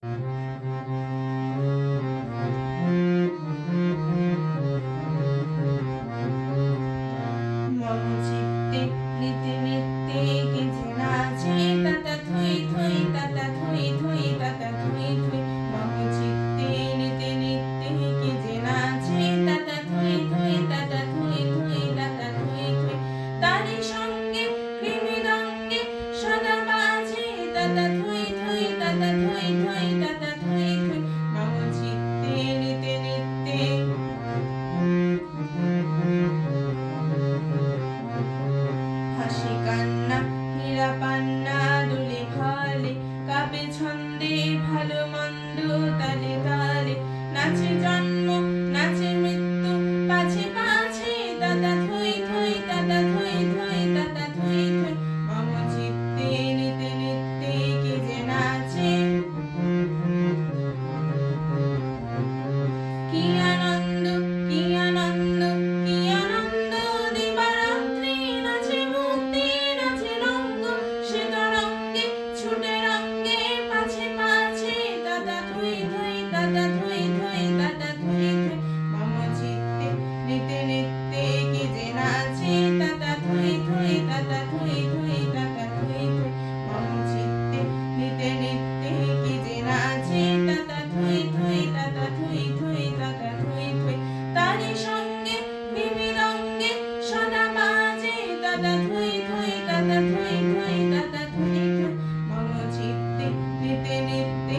মম চিত্তে নিতে নিত্যে গেছে নাচে তাতা থুই থুই তাতা থুই থুই তাতা থুই থুই। মম চিত্তে নিতে নিত্যে গেছে নাচে তাতা থুই থুই তাতা থুই থুই তাতা থুই থুই। তারি সঙ্গে কৃমিদঙ্গে সদা বাজে তাতা থুই থুই তাতা থুই থুই তাতা থুই থুই। মম চিত্তে নিতে নিত্যে হাসি কান্না হীরা পান্না দুলে ভালে কাবে ছন্দে ভালো মন্দ তালে তালে। নাচে জন্ম নাচে মৃত্যু পাছে পাছে তাতা থুই থুই তাতা থুই থুই তাতা থুই থুই। মম চিত্তে নিতে নিত্যে কে যে নাচে কি আনন্দ কি আনন্দ কি আনন্দ দিবারাত্রি নাচে মুক্তি নাচে রঙ্গ সে তরঙ্গে ছুটে রঙ্গে পাছে পাছে তাতা থুই থুই তাতা থুই থুই তাতা থুই থুই। মম চিত্তে নিতে নিত্যে কে যে নাচে তাতা থুই থুই তাতা থুই থুই তাতা থুই থুই। মম চিত্তে নিতে নিত্যে কে যে নাচে তাতা থুই থুই তাতা থুই থুই তাতা থুই থুই। তারি সঙ্গে বিবিরঙ্গে সদা বাজে তাতা থুই থুই তাতা থুই থুই তাতা থুই থুই। মম চিত্তে নিতে নিত্যে